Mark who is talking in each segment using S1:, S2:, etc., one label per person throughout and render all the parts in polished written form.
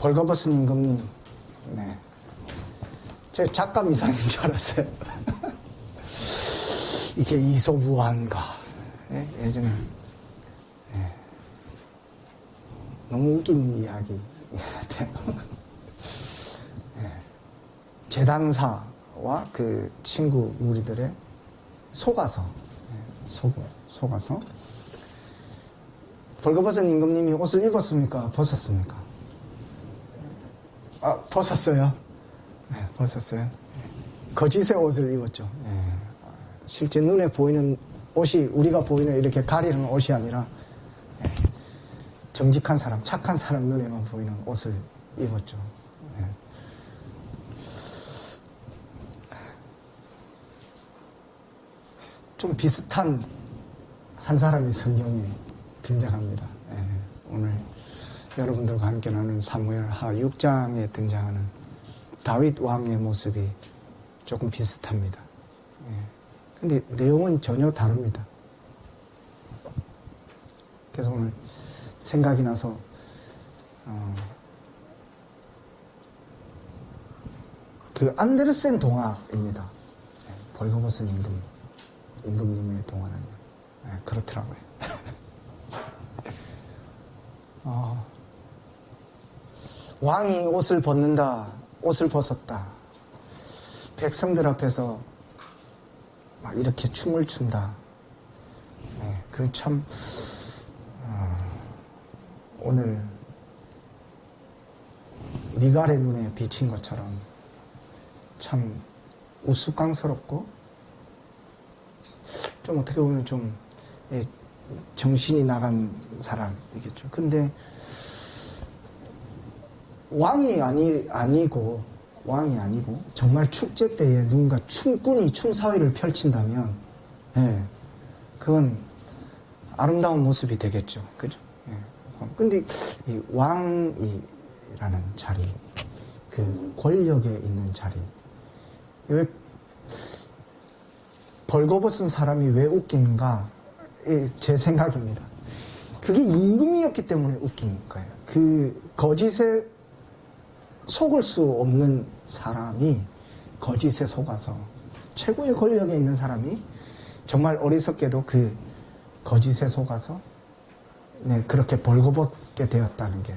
S1: 벌거벗은 임금님, 네. 제 작가 미상인 줄 알았어요. 이게 이소부환가. 네? 예전에 네. 너무 웃긴 이야기 같아요. 네. 재단사와 그 친구 무리들의 속아서, 속아서 벌거벗은 임금님이 옷을 입었습니까? 벗었습니까? 아, 벗었어요. 네, 벗었어요. 거짓의 옷을 입었죠. 네. 실제 눈에 보이는 옷이 우리가 보이는 이렇게 가리는 옷이 아니라 네. 정직한 사람, 착한 사람 눈에만 보이는 옷을 입었죠. 네. 좀 비슷한 한 사람이 성경에 등장합니다. 네. 오늘 여러분들과 함께 나누는 사무엘하 6장에 등장하는 다윗 왕의 모습이 조금 비슷합니다. 근데 내용은 전혀 다릅니다. 그래서 오늘 생각이 나서 그 안데르센 동화입니다. 벌거벗은 임금님의 동화는 그렇더라고요. 왕이 옷을 벗는다, 옷을 벗었다. 백성들 앞에서 막 이렇게 춤을 춘다. 그 참 오늘 미갈의 눈에 비친 것처럼 참 우스꽝스럽고 좀 어떻게 보면 좀 정신이 나간 사람이겠죠. 근데 왕이 아니고 정말 축제 때에 누군가 춤꾼이 춤사위를 펼친다면 그건 아름다운 모습이 되겠죠. 그죠? 근데 이 왕이라는 자리, 그 권력에 있는 자리, 왜 벌거벗은 사람이 왜 웃긴가? 제 생각입니다. 그게 임금이었기 때문에 웃긴 거예요. 그 거짓에 속을 수 없는 사람이 거짓에 속아서 최고의 권력에 있는 사람이 정말 어리석게도 그 거짓에 속아서 그렇게 벌거벗게 되었다는 게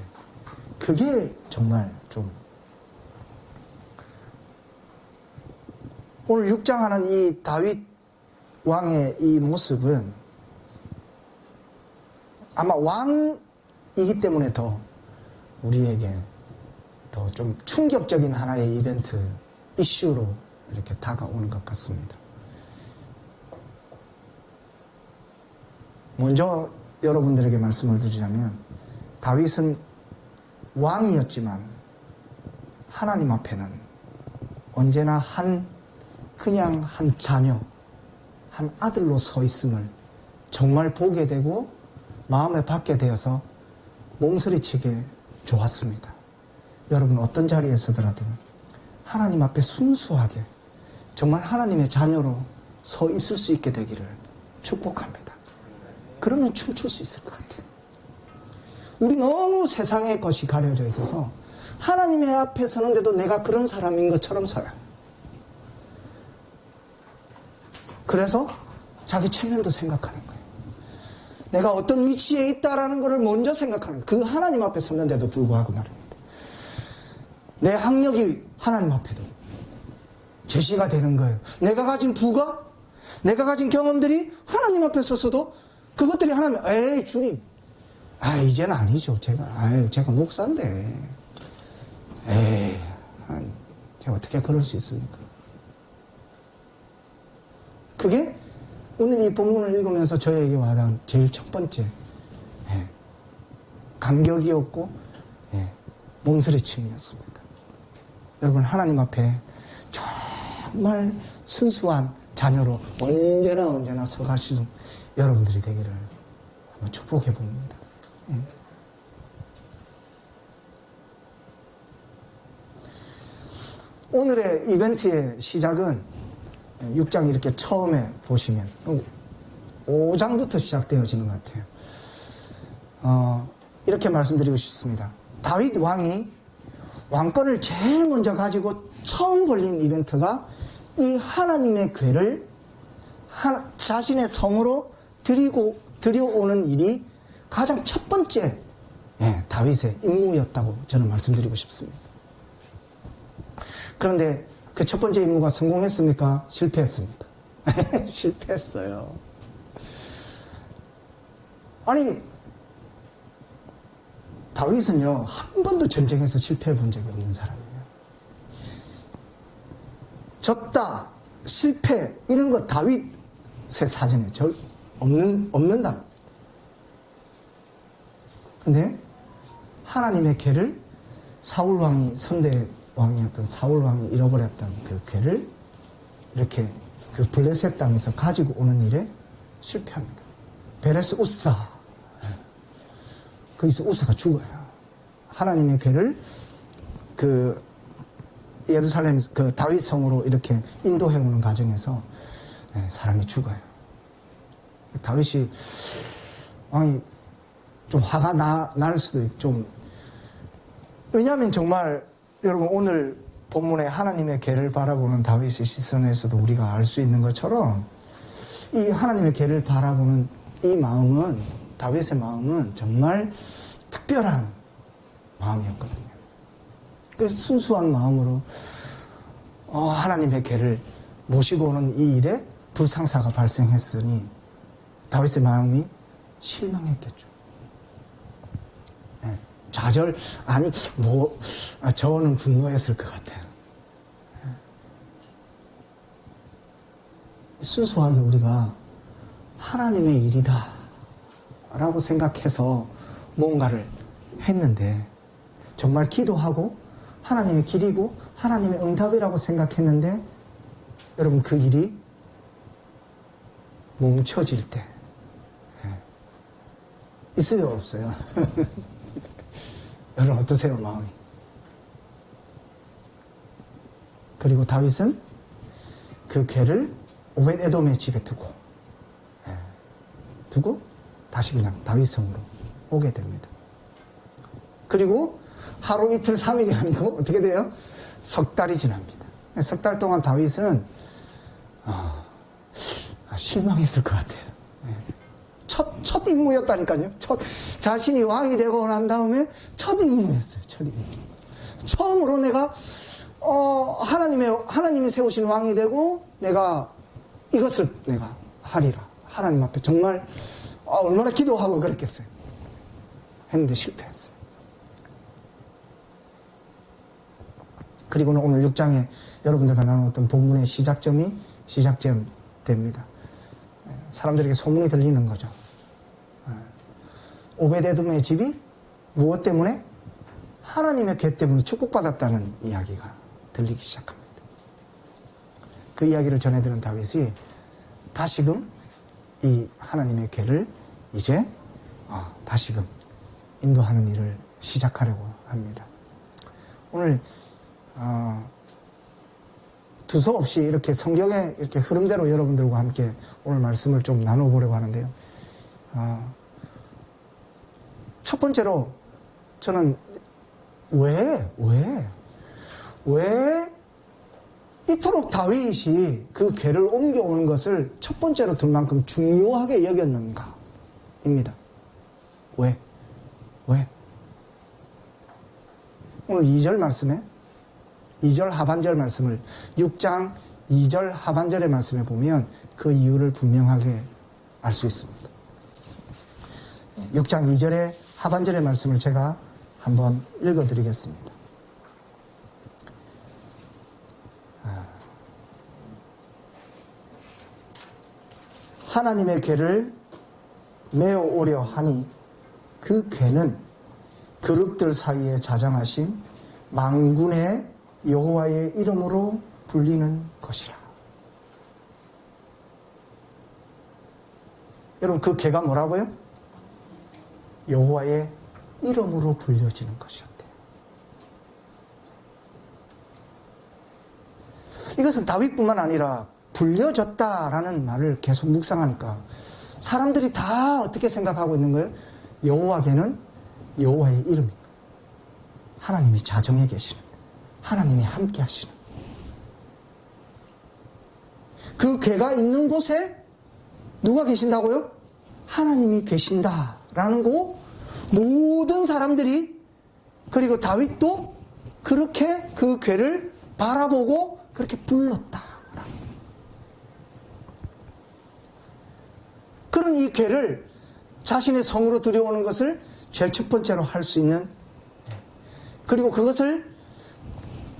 S1: 그게 정말 좀 오늘 6장 하는 이 다윗 왕의 이 모습은 아마 왕이기 때문에 더 우리에게 더 좀 충격적인 하나의 이벤트, 이슈로 이렇게 다가오는 것 같습니다. 먼저 여러분들에게 말씀을 드리자면 다윗은 왕이었지만 하나님 앞에는 언제나 그냥 한 자녀, 한 아들로 서 있음을 정말 보게 되고 마음에 받게 되어서 몸서리치게 좋았습니다. 여러분 어떤 자리에 서더라도 하나님 앞에 순수하게 정말 하나님의 자녀로 서 있을 수 있게 되기를 축복합니다. 그러면 춤출 수 있을 것 같아요. 우리 너무 세상의 것이 가려져 있어서 하나님의 앞에 서는데도 내가 그런 사람인 것처럼 서요. 그래서 자기 체면도 생각하는 거예요. 내가 어떤 위치에 있다라는 것을 먼저 생각하는 거예요. 그 하나님 앞에 섰는데도 불구하고 말입니다. 내 학력이 하나님 앞에도 제시가 되는 거예요. 내가 가진 부가, 내가 가진 경험들이 하나님 앞에 서서도 그것들이 하나님, 에이 주님, 이제는 아니죠. 제가 목사인데, 제가 어떻게 그럴 수 있습니까? 그게 오늘 이 본문을 읽으면서 저에게 와닿은 제일 첫 번째 감격이었고 몸서리침이었습니다. 여러분 하나님 앞에 정말 순수한 자녀로 언제나 서 가시는 여러분들이 되기를 한번 축복해 봅니다. 오늘의 이벤트의 시작은 6장 이렇게 처음에 보시면 5장부터 시작되어지는 것 같아요. 이렇게 말씀드리고 싶습니다. 다윗 왕이 왕권을 제일 먼저 가지고 처음 벌린 이벤트가 이 하나님의 궤를 자신의 성으로 들여오는 일이 가장 첫 번째 다윗의 임무였다고 저는 말씀드리고 싶습니다. 그런데 그 첫 번째 임무가 성공했습니까? 실패했습니다. 실패했어요. 아니, 다윗은요, 한 번도 전쟁에서 실패해 본 적이 없는 사람이에요. 졌다, 실패, 이런 거 다윗의 사전에 없는다. 근데 하나님의 궤를 사울왕이, 선대왕이었던 사울왕이 잃어버렸던 그 궤를 이렇게 그 블레셋 땅에서 가지고 오는 일에 실패합니다. 베레스 우사. 거기서 우사가 죽어요. 하나님의 궤를 그 예루살렘 그 다윗 성으로 이렇게 인도해 오는 과정에서 사람이 죽어요. 다윗이 왕이 좀 화가 날 수도 있고 좀, 왜냐하면 정말 여러분 오늘 본문에 하나님의 궤를 바라보는 다윗의 시선에서도 우리가 알 수 있는 것처럼 이 하나님의 궤를 바라보는 이 마음은, 다윗의 마음은 정말 특별한 마음이었거든요. 그래서 순수한 마음으로 하나님의 궤를 모시고 오는 이 일에 불상사가 발생했으니 다윗의 마음이 실망했겠죠. 좌절, 아니, 저는 분노했을 것 같아요. 순수하게 우리가 하나님의 일이다 라고 생각해서 뭔가를 했는데, 정말 기도하고 하나님의 길이고 하나님의 응답이라고 생각했는데, 여러분 그 일이 멈춰질 때 있어요, 없어요? 여러분 어떠세요, 마음이? 그리고 다윗은 그 궤를 오벳 에돔의 집에 두고 다시 그냥 다윗 성으로 오게 됩니다. 그리고 하루 이틀 3일이 아니고 어떻게 돼요? 석 달이 지납니다. 석 달 동안 다윗은 실망했을 것 같아요. 첫 임무였다니까요. 자신이 왕이 되고 난 다음에 첫 임무였어요. 첫 임무. 처음으로 내가 하나님이 세우신 왕이 되고 내가 이것을 내가 하리라. 하나님 앞에 정말 얼마나 기도하고 그랬겠어요. 했는데 실패했어요. 그리고는 오늘 6장에 여러분들과 나누었던 본문의 시작점 됩니다. 사람들에게 소문이 들리는 거죠. 오베데돔의 집이 무엇 때문에? 하나님의 궤 때문에 축복받았다는 이야기가 들리기 시작합니다. 그 이야기를 전해드린 다윗이 다시금 이 하나님의 궤를 이제 다시금 인도하는 일을 시작하려고 합니다. 오늘 두서없이 이렇게 성경의 이렇게 흐름대로 여러분들과 함께 오늘 말씀을 좀 나눠보려고 하는데요. 첫 번째로 저는 왜 이토록 다윗이 그 궤를 옮겨오는 것을 첫 번째로 들 만큼 중요하게 여겼는가입니다. 왜? 오늘 2절 말씀에 2절 하반절 말씀을 6장 2절 하반절의 말씀에 보면 그 이유를 분명하게 알 수 있습니다. 6장 2절의 하반절의 말씀을 제가 한번 읽어드리겠습니다. 하나님의 궤를 메어 오려 하니 그 궤는 그룹들 사이에 자장하신 만군의 여호와의 이름으로 불리는 것이라. 여러분 그 궤가 뭐라고요? 여호와의 이름으로 불려지는 것이었대요. 이것은 다윗뿐만 아니라 불려졌다라는 말을 계속 묵상하니까 사람들이 다 어떻게 생각하고 있는 거예요? 여호와께는 여호와의 이름입니다. 하나님이 자정해 계시는. 하나님이 함께 하시는. 그 괴가 있는 곳에 누가 계신다고요? 하나님이 계신다라는 거 모든 사람들이, 그리고 다윗도 그렇게 그 괴를 바라보고 그렇게 불렀다. 그런 이 괴를 자신의 성으로 들여오는 것을 제일 첫 번째로 할 수 있는, 그리고 그것을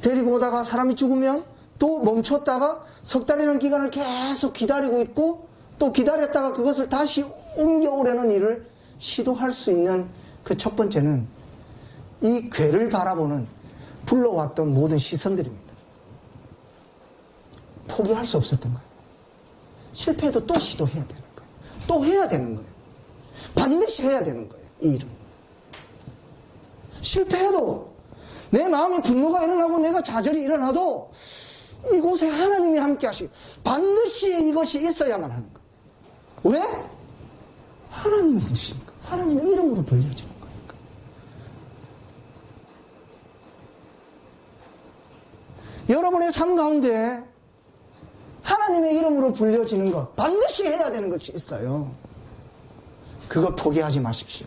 S1: 데리고 오다가 사람이 죽으면 또 멈췄다가 석 달이라는 기간을 계속 기다리고 있고, 또 기다렸다가 그것을 다시 옮겨오려는 일을 시도할 수 있는 그 첫 번째는 이 괴를 바라보는 불러왔던 모든 시선들입니다. 포기할 수 없었던 거예요. 실패해도 또 시도해야 되는 거예요. 또 해야 되는 거예요. 반드시 해야 되는 거예요. 이 일은. 실패해도, 내 마음에 분노가 일어나고 내가 좌절이 일어나도 이곳에 하나님이 함께 하시고 반드시 이것이 있어야만 하는 거예요. 왜? 하나님이 계시니까. 하나님의 이름으로 불려지는 거니까. 여러분의 삶 가운데 하나님의 이름으로 불려지는 것, 반드시 해야 되는 것이 있어요. 그거 포기하지 마십시오.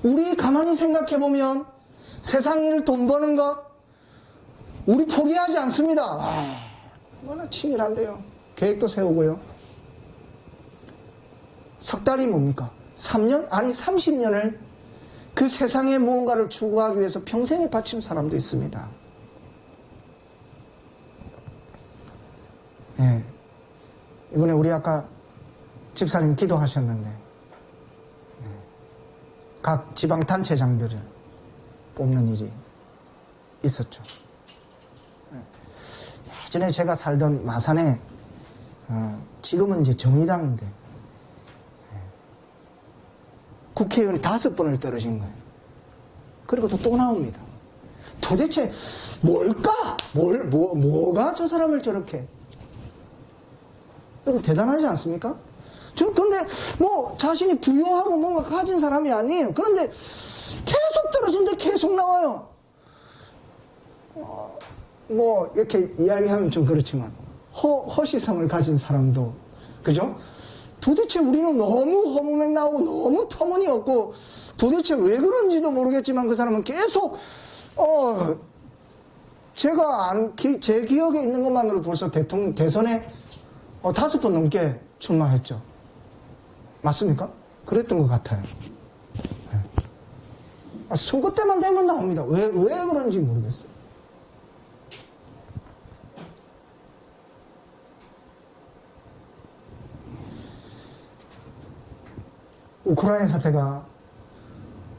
S1: 우리 가만히 생각해 보면 세상 일 돈 버는 것 우리 포기하지 않습니다. 얼마나 치밀한데요. 계획도 세우고요. 석 달이 뭡니까? 3년? 아니 30년을 그 세상의 무언가를 추구하기 위해서 평생을 바치는 사람도 있습니다. 네. 이번에 우리 아까 집사님 기도하셨는데, 각 지방단체장들을 뽑는 일이 있었죠. 예전에 제가 살던 마산에, 지금은 이제 정의당인데, 국회의원이 5번을 떨어진 거예요. 그리고 또 나옵니다. 도대체 뭘까? 뭐가 저 사람을 저렇게. 여러분 대단하지 않습니까? 근데 자신이 부유하고 뭔가 가진 사람이 아니에요. 그런데 계속 떨어지는데 계속 나와요. 이렇게 이야기하면 좀 그렇지만 허시성을 가진 사람도, 그죠? 도대체 우리는 너무 허무맹 나오고 너무 터무니없고 도대체 왜 그런지도 모르겠지만 그 사람은 계속 제 기억에 있는 것만으로 벌써 대선에 5번 넘게 출마했죠. 맞습니까? 그랬던 것 같아요. 선거 때만 되면 나옵니다. 왜 그런지 모르겠어요. 우크라이나 사태가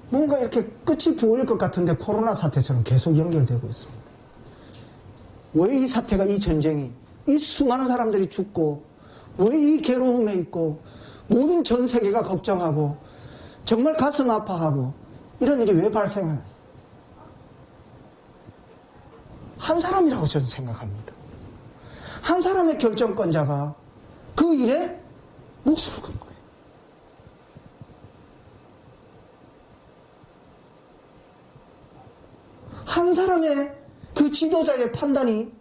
S1: 뭔가 이렇게 끝이 보일 것 같은데 코로나 사태처럼 계속 연결되고 있습니다. 왜 이 사태가, 이 전쟁이, 이 수많은 사람들이 죽고, 왜 이 괴로움에 있고, 모든 전 세계가 걱정하고, 정말 가슴 아파하고, 이런 일이 왜 발생하나요? 한 사람이라고 저는 생각합니다. 한 사람의 결정권자가 그 일에 목숨을 건 거예요. 한 사람의 그 지도자의 판단이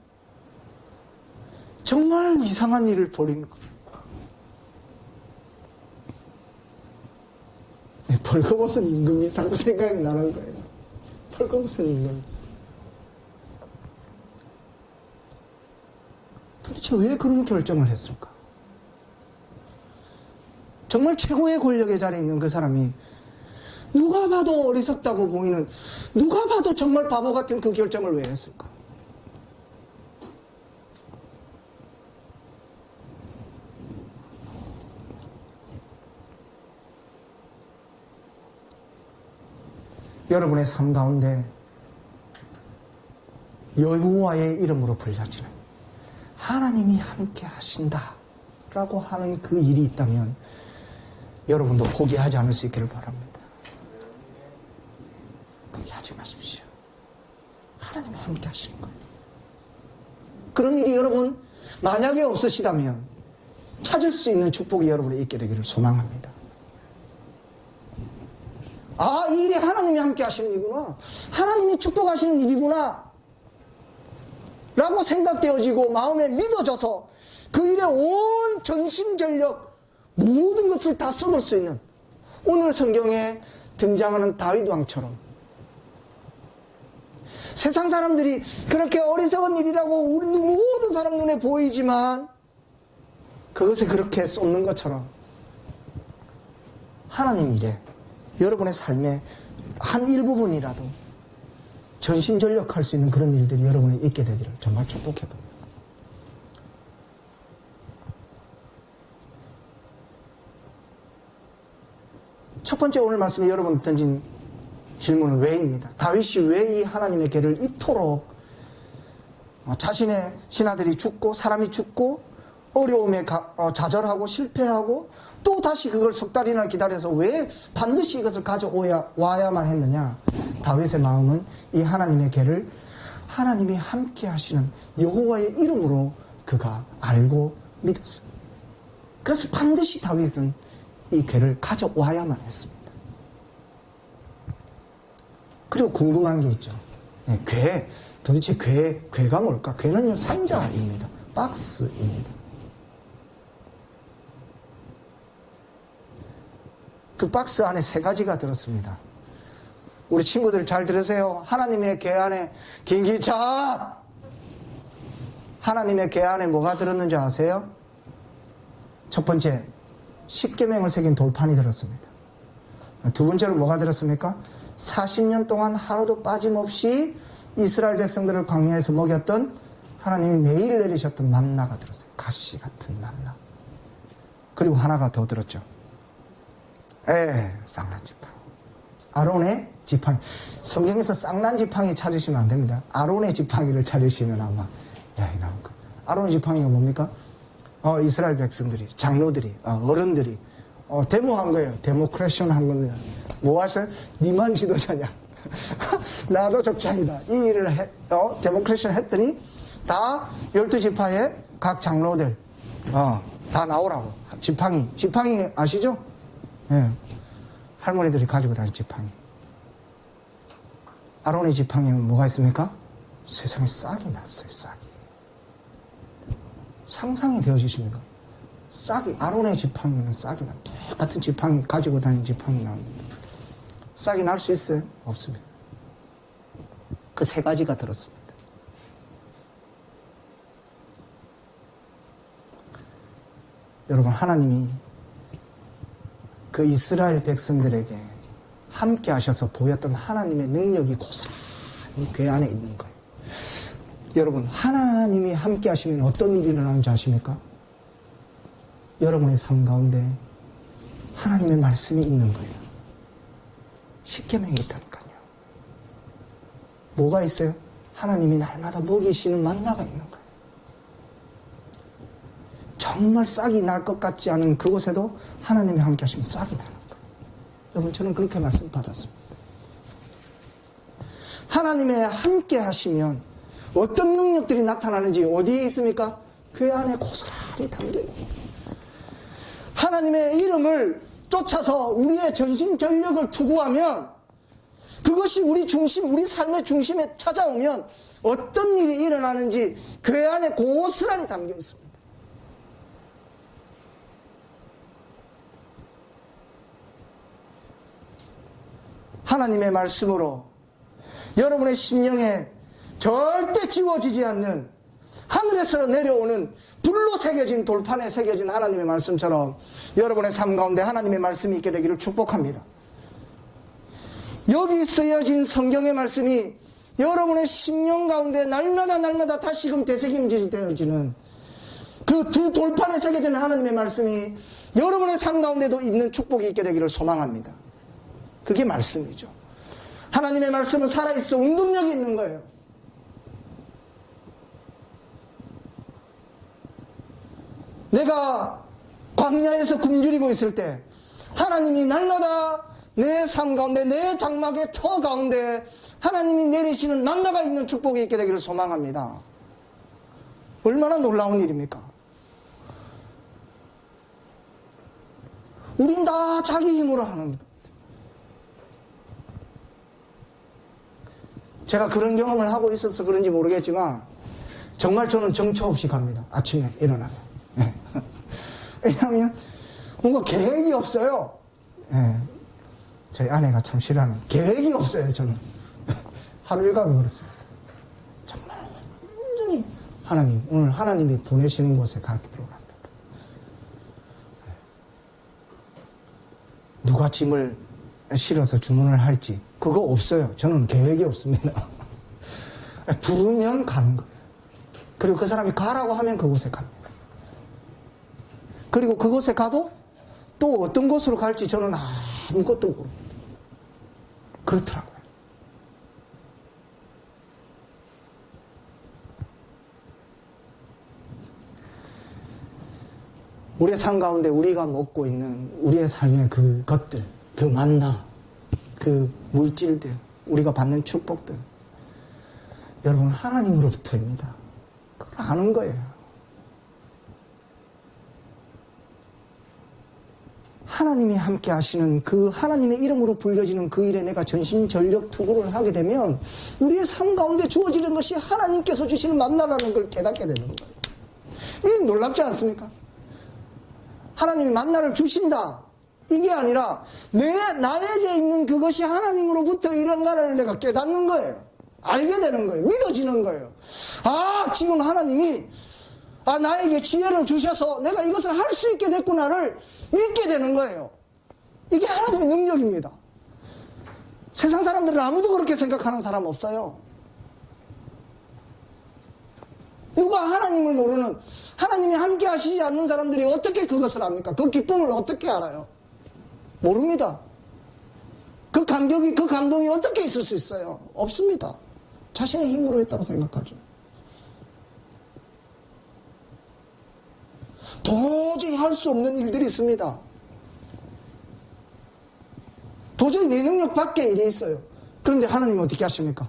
S1: 정말 이상한 일을 벌이는 거예요. 벌거벗은 임금이 자꾸 생각이 나는 거예요. 벌거벗은 임금. 도대체 왜 그런 결정을 했을까? 정말 최고의 권력의 자리에 있는 그 사람이 누가 봐도 어리석다고 보이는, 누가 봐도 정말 바보 같은 그 결정을 왜 했을까? 여러분의 삶 가운데 여호와의 이름으로 불려지는 하나님이 함께 하신다 라고 하는 그 일이 있다면 여러분도 포기하지 않을 수 있기를 바랍니다. 포기하지 마십시오. 하나님이 함께 하시는 거예요. 그런 일이 여러분 만약에 없으시다면 찾을 수 있는 축복이 여러분에 있게 되기를 소망합니다. 아, 이 일이 하나님이 함께 하시는 일이구나. 하나님이 축복하시는 일이구나. 라고 생각되어지고 마음에 믿어져서 그 일에 온 전심전력 모든 것을 다 쏟을 수 있는 오늘 성경에 등장하는 다윗 왕처럼 세상 사람들이 그렇게 어리석은 일이라고 우리 모든 사람 눈에 보이지만 그것에 그렇게 쏟는 것처럼 하나님 일에 여러분의 삶의 한 일부분이라도 전심전력할 수 있는 그런 일들이 여러분에 있게 되기를 정말 축복해봅니다. 첫 번째 오늘 말씀에 여러분 던진 질문은 왜입니다. 다윗이 왜 이 하나님의 계를 이토록 자신의 신하들이 죽고 사람이 죽고 어려움에 좌절하고 실패하고 또 다시 그걸 석 달이나 기다려서 왜 반드시 이것을 가져와야만 했느냐. 다윗의 마음은 이 하나님의 계를 하나님이 함께 하시는 여호와의 이름으로 그가 알고 믿었어요. 그래서 반드시 다윗은 이 궤를 가져와야만 했습니다. 그리고 궁금한 게 있죠. 네, 궤, 도대체 궤가 뭘까? 궤는요, 상자입니다. 박스입니다. 그 박스 안에 세 가지가 들었습니다. 우리 친구들 잘 들으세요. 하나님의 궤 안에 김기찬! 하나님의 궤 안에 뭐가 들었는지 아세요? 첫 번째, 십계명을 새긴 돌판이 들었습니다. 두 번째로 뭐가 들었습니까? 40년 동안 하루도 빠짐없이 이스라엘 백성들을 광야에서 먹였던 하나님이 매일 내리셨던 만나가 들었어요. 가시 같은 만나. 그리고 하나가 더 들었죠. 쌍난 지팡이. 아론의 지팡이. 성경에서 쌍난 지팡이 찾으시면 안 됩니다. 아론의 지팡이를 찾으시면 아마 나올 거예요. 아론의 지팡이가 뭡니까? 이스라엘 백성들이, 장로들이, 어른들이, 데모한 거예요. 데모크레션 한 겁니다. 뭐 하세요? 니만 지도자냐? 나도 적장이다. 이 일을 데모크레션 했더니, 다 12지파의 각 장로들, 다 나오라고. 지팡이 아시죠? 예. 할머니들이 가지고 다니는 지팡이. 아론의 지팡이는 뭐가 있습니까? 세상에 싹이 났어요, 싹이. 상상이 되어지십니까? 싹이, 아론의 지팡이는 싹이 나. 똑같은 지팡이, 가지고 다니는 지팡이 나옵니다. 싹이 날 수 있어요? 없습니다. 그 세 가지가 들었습니다. 여러분, 하나님이 그 이스라엘 백성들에게 함께 하셔서 보였던 하나님의 능력이 고스란히 궤 안에 있는 거예요. 여러분, 하나님이 함께 하시면 어떤 일이 일어나는지 아십니까? 여러분의 삶 가운데 하나님의 말씀이 있는 거예요. 십계명이 있다니까요. 뭐가 있어요? 하나님이 날마다 먹이시는 만나가 있는 거예요. 정말 싹이 날 것 같지 않은 그곳에도 하나님이 함께 하시면 싹이 나는 거예요. 여러분, 저는 그렇게 말씀 받았습니다. 하나님의 함께 하시면 어떤 능력들이 나타나는지 어디에 있습니까? 그 안에 고스란히 담겨있습니다. 하나님의 이름을 쫓아서 우리의 전심전력을 투구하면 그것이 우리 삶의 중심에 찾아오면 어떤 일이 일어나는지 그 안에 고스란히 담겨 있습니다. 하나님의 말씀으로 여러분의 심령에 절대 지워지지 않는 하늘에서 내려오는 불로 새겨진 돌판에 새겨진 하나님의 말씀처럼 여러분의 삶 가운데 하나님의 말씀이 있게 되기를 축복합니다. 여기 쓰여진 성경의 말씀이 여러분의 심령 가운데 날마다 다시금 되새김질되어지는 그 두 돌판에 새겨진 하나님의 말씀이 여러분의 삶 가운데도 있는 축복이 있게 되기를 소망합니다. 그게 말씀이죠. 하나님의 말씀은 살아있어 운동력이 있는 거예요. 내가 광야에서 굶주리고 있을 때 하나님이 날마다 내 삶 가운데 내 장막의 터 가운데 하나님이 내리시는 만나가 있는 축복이 있게 되기를 소망합니다. 얼마나 놀라운 일입니까? 우린 다 자기 힘으로 하는 것. 제가 그런 경험을 하고 있어서 그런지 모르겠지만 정말 저는 정처 없이 갑니다. 아침에 일어나면. 예. 왜냐하면 뭔가 계획이 없어요. 예. 저희 아내가 참 싫어하는 계획이 없어요. 저는 하루 일과가 그렇습니다. 정말 완전히 하나님, 오늘 하나님이 보내시는 곳에 가기로 합니다. 누가 짐을 실어서 주문을 할지 그거 없어요. 저는 계획이 없습니다. 부르면 가는 거예요. 그리고 그 사람이 가라고 하면 그곳에 갑니다. 그리고 그곳에 가도 또 어떤 곳으로 갈지 저는 아무것도 모릅니다. 그렇더라고요. 우리의 삶 가운데 우리가 먹고 있는 우리의 삶의 그 것들, 그 만나, 그 물질들, 우리가 받는 축복들, 여러분 하나님으로부터입니다. 그걸 아는 거예요. 하나님이 함께 하시는 그 하나님의 이름으로 불려지는 그 일에 내가 전심전력 투구를 하게 되면 우리의 삶 가운데 주어지는 것이 하나님께서 주시는 만나라는 걸 깨닫게 되는 거예요. 이게 놀랍지 않습니까? 하나님이 만나를 주신다. 이게 아니라 나에게 있는 그것이 하나님으로부터 이런가를 내가 깨닫는 거예요. 알게 되는 거예요. 믿어지는 거예요. 아, 지금 하나님이 나에게 지혜를 주셔서 내가 이것을 할 수 있게 됐구나를 믿게 되는 거예요. 이게 하나님의 능력입니다. 세상 사람들은 아무도 그렇게 생각하는 사람 없어요. 누가 하나님을 모르는, 하나님이 함께 하시지 않는 사람들이 어떻게 그것을 압니까? 그 기쁨을 어떻게 알아요? 모릅니다. 그 감격이, 그 감동이 어떻게 있을 수 있어요? 없습니다. 자신의 힘으로 했다고 생각하죠. 도저히 할 수 없는 일들이 있습니다. 도저히 내 능력 밖의 일이 있어요. 그런데 하나님은 어떻게 하십니까?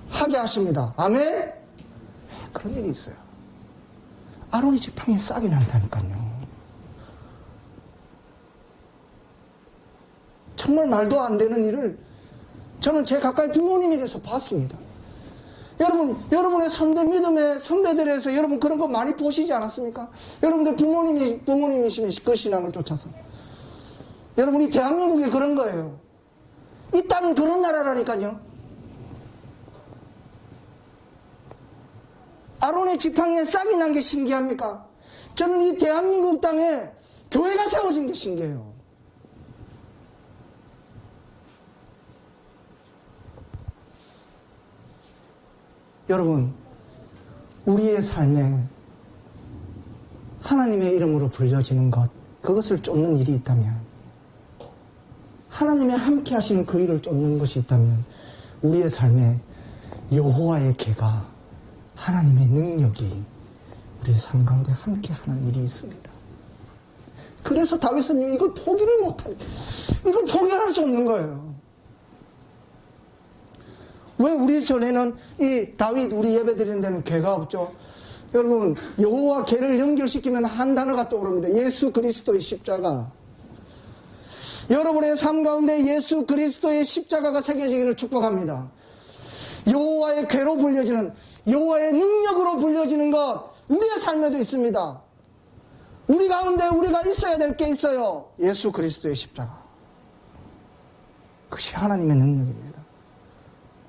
S1: 하게 하십니다. 아멘? 그런 일이 있어요. 아론의 지팡이에 싹이 난다니까요. 정말 말도 안 되는 일을 저는 제 가까이 부모님에게서 봤습니다. 여러분의 선대 믿음의 선배들에서 여러분 그런 거 많이 보시지 않았습니까? 여러분들 부모님이시면 그 신앙을 쫓아서. 여러분이 대한민국이 그런 거예요. 이 땅은 그런 나라라니까요. 아론의 지팡이에 싹이 난 게 신기합니까? 저는 이 대한민국 땅에 교회가 세워진 게 신기해요. 여러분, 우리의 삶에 하나님의 이름으로 불려지는 것, 그것을 쫓는 일이 있다면, 하나님의 함께 하시는 그 일을 쫓는 것이 있다면, 우리의 삶에 여호와의 계가, 하나님의 능력이 우리의 삶 가운데 함께 하는 일이 있습니다. 그래서 다윗은 이걸 포기를 못해요. 이걸 포기할 수 없는 거예요. 왜 우리 전에는 이 다윗 우리 예배 드리는 데는 궤가 없죠? 여러분, 여호와 궤를 연결시키면 한 단어가 떠오릅니다. 예수 그리스도의 십자가. 여러분의 삶 가운데 예수 그리스도의 십자가가 새겨지기를 축복합니다. 여호와의 궤로 불려지는, 여호와의 능력으로 불려지는 것, 우리의 삶에도 있습니다. 우리 가운데 우리가 있어야 될 게 있어요. 예수 그리스도의 십자가. 그것이 하나님의 능력입니다.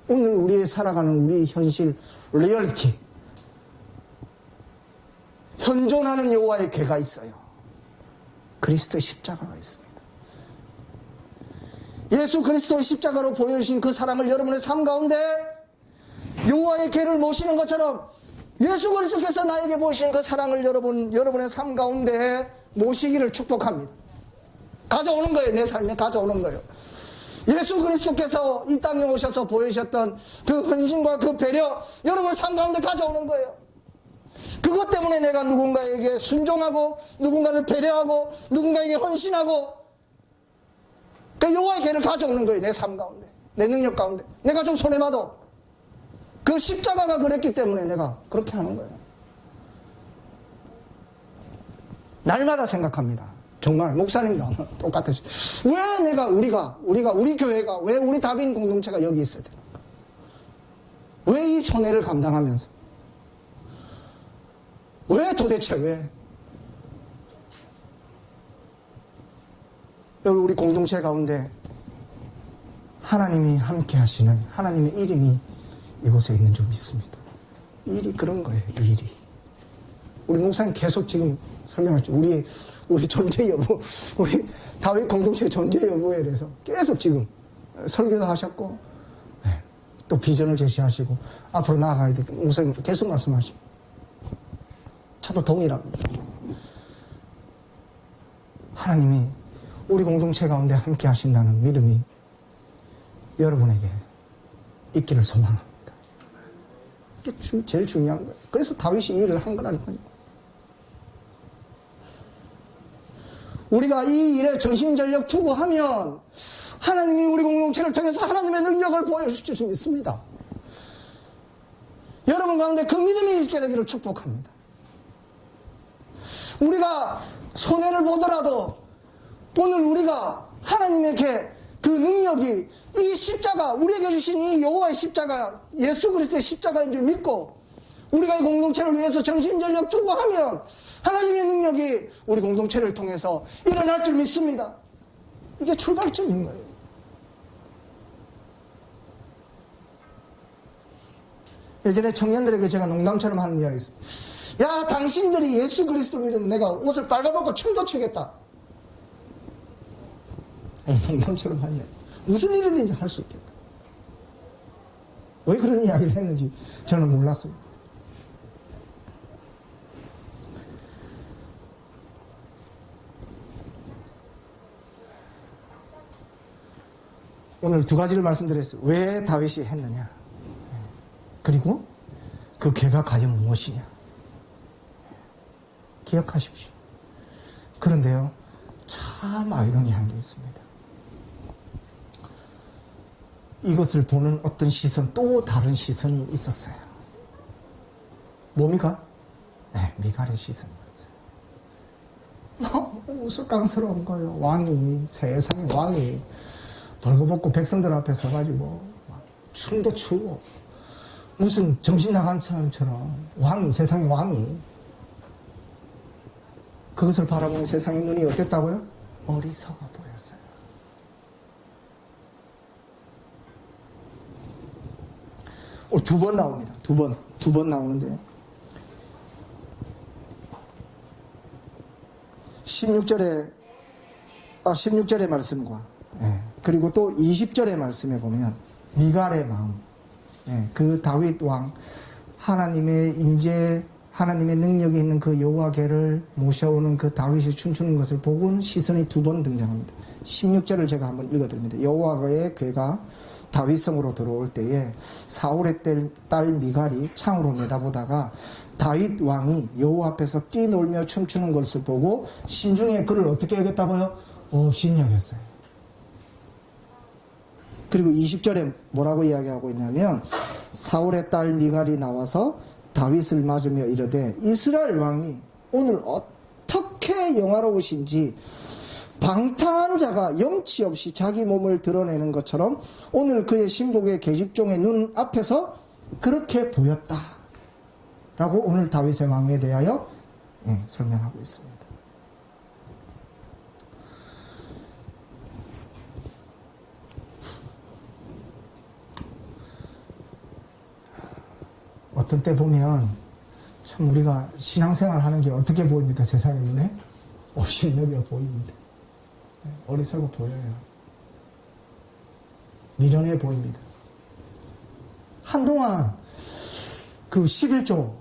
S1: 오늘 우리의 살아가는 우리 현실, 리얼리티, 현존하는 여호와의 궤가 있어요. 그리스도의 십자가가 있습니다. 예수 그리스도의 십자가로 보여주신 그 사랑을 여러분의 삶 가운데 여호와의 궤를 모시는 것처럼 예수 그리스도께서 나에게 보이신 그 사랑을 여러분의 삶 가운데 모시기를 축복합니다. 가져오는 거예요. 내 삶에 가져오는 거예요. 예수 그리스도께서 이 땅에 오셔서 보여주셨던 그 헌신과 그 배려, 여러분의 삶 가운데 가져오는 거예요. 그것 때문에 내가 누군가에게 순종하고, 누군가를 배려하고, 누군가에게 헌신하고, 그 여호와의 궤를 가져오는 거예요. 내 삶 가운데, 내 능력 가운데. 내가 좀 손해봐도 그 십자가가 그랬기 때문에 내가 그렇게 하는 거예요. 날마다 생각합니다. 정말 목사님도 아마 똑같으시. 왜 우리 교회가, 왜 우리 다빈 공동체가 여기 있어야 되는가? 왜 이 손해를 감당하면서? 왜 도대체 왜? 여기 우리 공동체 가운데 하나님이 함께 하시는 하나님의 이름이 이곳에 있는 줄 믿습니다. 일이 그런 거예요, 일이. 우리 목사님 계속 지금 설명했죠. 우리 존재 여부, 우리 다윗 공동체의 존재 여부에 대해서 계속 지금 설교도 하셨고, 네, 또 비전을 제시하시고, 앞으로 나아가야 될 목사님 계속 말씀하시고. 저도 동일합니다. 하나님이 우리 공동체 가운데 함께 하신다는 믿음이 여러분에게 있기를 소망합니다. 이게 제일 중요한 거예요. 그래서 다윗이 이 일을 한 거라니까요. 우리가 이 일에 전심전력 투구하면 하나님이 우리 공동체를 통해서 하나님의 능력을 보여주실 수 있습니다. 여러분 가운데 그 믿음이 있게 되기를 축복합니다. 우리가 손해를 보더라도 오늘 우리가 하나님에게 그 능력이 이 십자가, 우리에게 주신 이 여호와의 십자가, 예수 그리스도의 십자가인 줄 믿고 우리가 이 공동체를 위해서 정신전력 투구하면 하나님의 능력이 우리 공동체를 통해서 일어날 줄 믿습니다. 이게 출발점인 거예요. 예전에 청년들에게 제가 농담처럼 하는 이야기 있습니다. 야, 당신들이 예수 그리스도 믿으면 내가 옷을 빨가벗고 춤도 추겠다. 농담처럼 하는 이야기. 무슨 일이든지 할 수 있겠다. 왜 그런 이야기를 했는지 저는 몰랐습니다. 오늘 두 가지를 말씀드렸어요. 왜 다윗이 했느냐, 그리고 그 죄가 과연 무엇이냐. 기억하십시오. 그런데요, 참 아이러니한 게 있습니다. 이것을 보는 어떤 시선, 또 다른 시선이 있었어요. 뭡니까? 네, 미갈의 시선이었어요. 너무 우스꽝스러운 거예요. 왕이, 세상의 왕이 벌거벗고 백성들 앞에 서가지고 춤도 추고 무슨 정신 나간 사람처럼 왕이, 세상의 왕이, 그것을 바라보는 세상의 눈이 어땠다고요? 어리석어 보였어요. 오늘 두 번 나옵니다. 두 번 나오는데 16절의 말씀과, 그리고 또 20절의 말씀에 보면 미갈의 마음, 그 다윗 왕, 하나님의 임재, 하나님의 능력이 있는 그 여호와께를 모셔오는 그 다윗이 춤추는 것을 보고는 시선이 두 번 등장합니다. 16절을 제가 한번 읽어드립니다. 여호와의 궤가 다윗성으로 들어올 때에 사울의 딸 미갈이 창으로 내다보다가 다윗 왕이 여호와 앞에서 뛰놀며 춤추는 것을 보고 심중에 그를 어떻게 여겼다고요? 업신여겼어요. 그리고 20절에 뭐라고 이야기하고 있냐면, 사울의 딸 미갈이 나와서 다윗을 맞으며 이르되 이스라엘 왕이 오늘 어떻게 영화로우신지 방탕한 자가 염치 없이 자기 몸을 드러내는 것처럼 오늘 그의 신복의 계집종의 눈 앞에서 그렇게 보였다 라고 오늘 다윗의 왕에 대하여 설명하고 있습니다. 어떤 때 보면 참 우리가 신앙생활 하는 게 어떻게 보입니까? 세상의 눈에 업신여겨 보입니다. 어리석어 보여요. 미련해 보입니다. 한동안 그 11조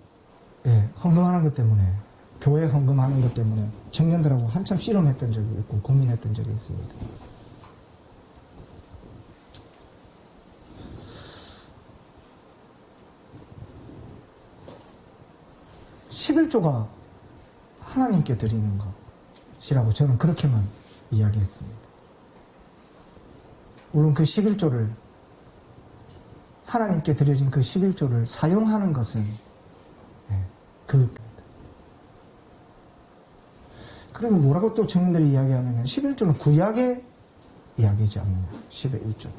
S1: 헌금하는 것 때문에, 교회 헌금하는 것 때문에 청년들하고 한참 씨름했던 적이 있고 고민했던 적이 있습니다. (11조가) 하나님께 드리는 것이라고 저는 그렇게만 이야기했습니다. 물론 그 11조를, 하나님께 드려진 그 11조를 사용하는 것은 그리고 뭐라고 또 청년들이 이야기하냐면 11조는 구약의 이야기지 않느냐. 11조.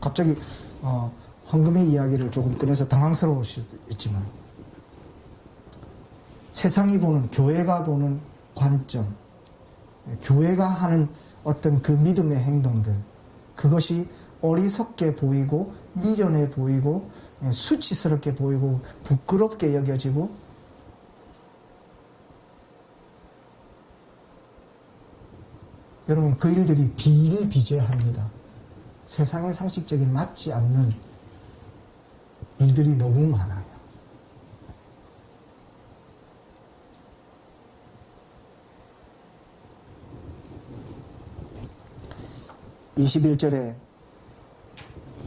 S1: 갑자기 황금의 이야기를 조금 꺼내서 당황스러우실 수 있지만 세상이 보는, 교회가 보는 관점, 교회가 하는 어떤 그 믿음의 행동들, 그것이 어리석게 보이고 미련해 보이고 수치스럽게 보이고 부끄럽게 여겨지고 여러분 그 일들이 비일비재합니다. 세상의 상식적인 맞지 않는 일들이 너무 많아요. (21절에)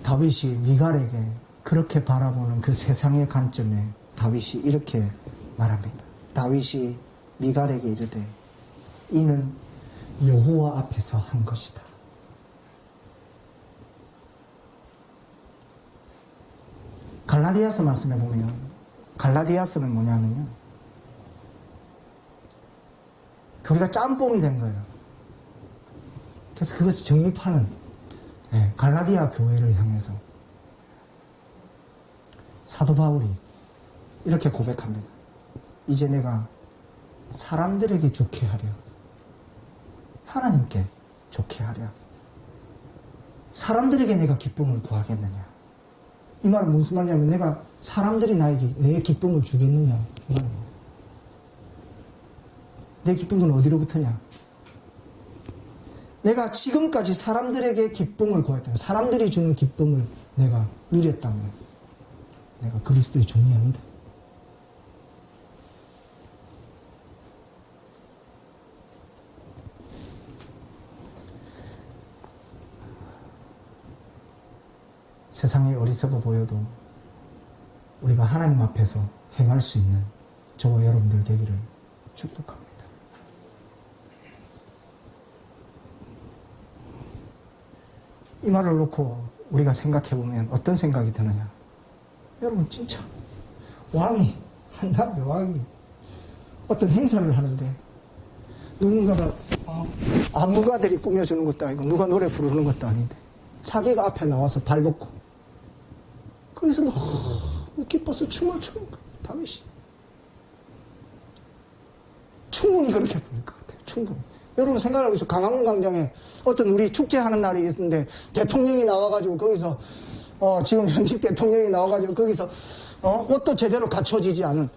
S1: 다윗이 미갈에게 그렇게 바라보는 그 세상의 관점에 다윗이 이렇게 말합니다. 다윗이 미갈에게 이르되 이는 여호와 앞에서 한 것이다. 갈라디아서 말씀해 보면 갈라디아서는 뭐냐면요, 교리가 짬뽕이 된 거예요. 그래서 그것을 정립하는 갈라디아 교회를 향해서 사도 바울이 이렇게 고백합니다. 이제 내가 사람들에게 좋게 하려, 하나님께 좋게 하려, 사람들에게 내가 기쁨을 구하겠느냐. 이 말은 무슨 말이냐면 내가 사람들이 나에게 내 기쁨을 주겠느냐 이 말입니다. 내 기쁨은 어디로부터냐. 내가 지금까지 사람들에게 기쁨을 구했다면, 사람들이 주는 기쁨을 내가 누렸다면 내가 그리스도의 종이 아니다. 세상이 어리석어 보여도 우리가 하나님 앞에서 행할 수 있는 저와 여러분들 되기를 축복합니다. 이 말을 놓고 우리가 생각해보면 어떤 생각이 드느냐. 여러분 진짜 왕이, 한 나라의 왕이 어떤 행사를 하는데 누군가가 안무가들이 꾸며주는 것도 아니고 누가 노래 부르는 것도 아닌데 자기가 앞에 나와서 발벗고 거기서 너무 기뻐서 춤을 추는 거예요. 다윗이 충분히 그렇게 부를 것 같아요. 충분히. 여러분 생각해보세요. 강화문 광장에 어떤 우리 축제하는 날이 있는데 대통령이 나와가지고 거기서 지금 현직 대통령이 나와가지고 거기서 옷도 제대로 갖춰지지 않은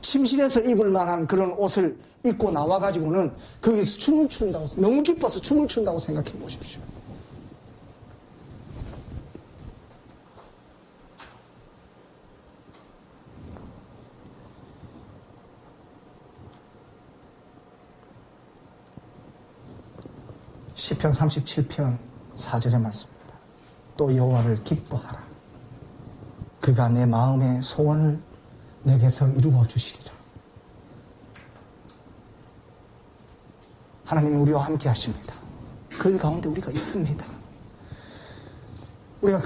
S1: 침실에서 입을 만한 그런 옷을 입고 나와가지고는 거기서 춤을 춘다고, 너무 기뻐서 춤을 춘다고 생각해 보십시오. 시편 37편 4절의 말씀입니다. 또 여호와를 기뻐하라. 그가 내 마음의 소원을 내게서 이루어 주시리라. 하나님이 우리와 함께 하십니다. 그 가운데 우리가 있습니다. 우리가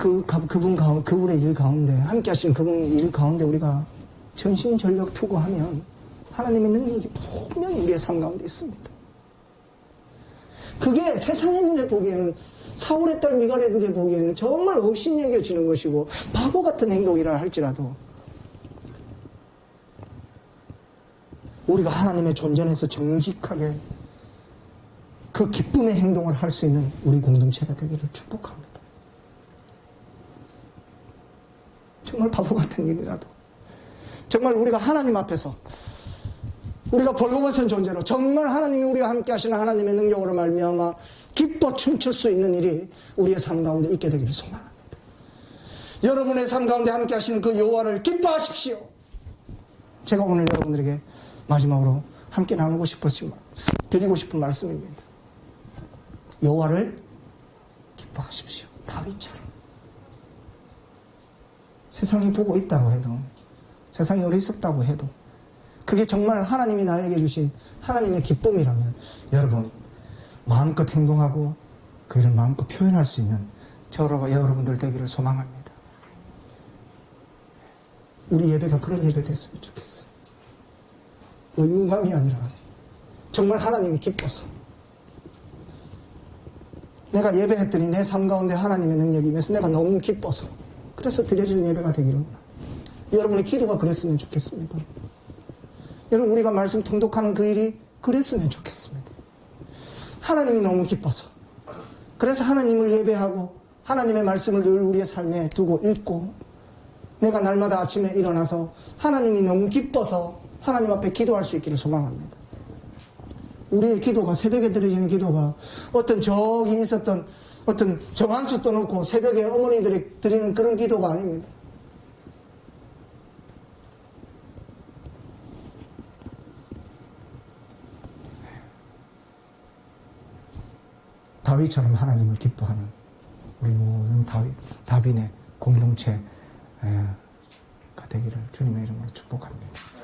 S1: 그분의 일 가운데, 함께 하시는 그분의 일 가운데 우리가 전심전력 투구하면 하나님의 능력이 분명히 우리의 삶 가운데 있습니다. 그게 세상의 눈에 보기에는, 사울의 딸 미갈의 눈에 보기에는 정말 없인 여겨지는 것이고 바보 같은 행동이라 할지라도 우리가 하나님의 존전에서 정직하게 그 기쁨의 행동을 할 수 있는 우리 공동체가 되기를 축복합니다. 정말 바보 같은 일이라도 정말 우리가 하나님 앞에서 우리가 벌거벗은 존재로 정말 하나님이 우리와 함께 하시는 하나님의 능력으로 말미암아 기뻐 춤출 수 있는 일이 우리의 삶 가운데 있게 되기를 소망합니다. 여러분의 삶 가운데 함께 하시는 그 여호와를 기뻐하십시오. 제가 오늘 여러분들에게 마지막으로 함께 나누고 드리고 싶은 말씀입니다. 여호와를 기뻐하십시오. 다윗처럼. 세상이 보고 있다고 해도, 세상이 어리석다고 해도 그게 정말 하나님이 나에게 주신 하나님의 기쁨이라면 여러분 마음껏 행동하고 그 일을 마음껏 표현할 수 있는 저와 여러분들 되기를 소망합니다. 우리 예배가 그런 예배 됐으면 좋겠어요. 의무감이 아니라 정말 하나님이 기뻐서 내가 예배했더니 내 삶 가운데 하나님의 능력이 임해서 내가 너무 기뻐서 그래서 드려지는 예배가 되기를 여러분의 기도가 그랬으면 좋겠습니다. 여러분 우리가 말씀 통독하는 그 일이 그랬으면 좋겠습니다. 하나님이 너무 기뻐서 그래서 하나님을 예배하고 하나님의 말씀을 늘 우리의 삶에 두고 읽고 내가 날마다 아침에 일어나서 하나님이 너무 기뻐서 하나님 앞에 기도할 수 있기를 소망합니다. 우리의 기도가 새벽에 드려지는 기도가 어떤 저기 있었던 어떤 정한수 떠놓고 새벽에 어머니들이 드리는 그런 기도가 아닙니다. 다윗처럼 하나님을 기뻐하는 우리 모든 다빈의 공동체가 되기를 주님의 이름으로 축복합니다.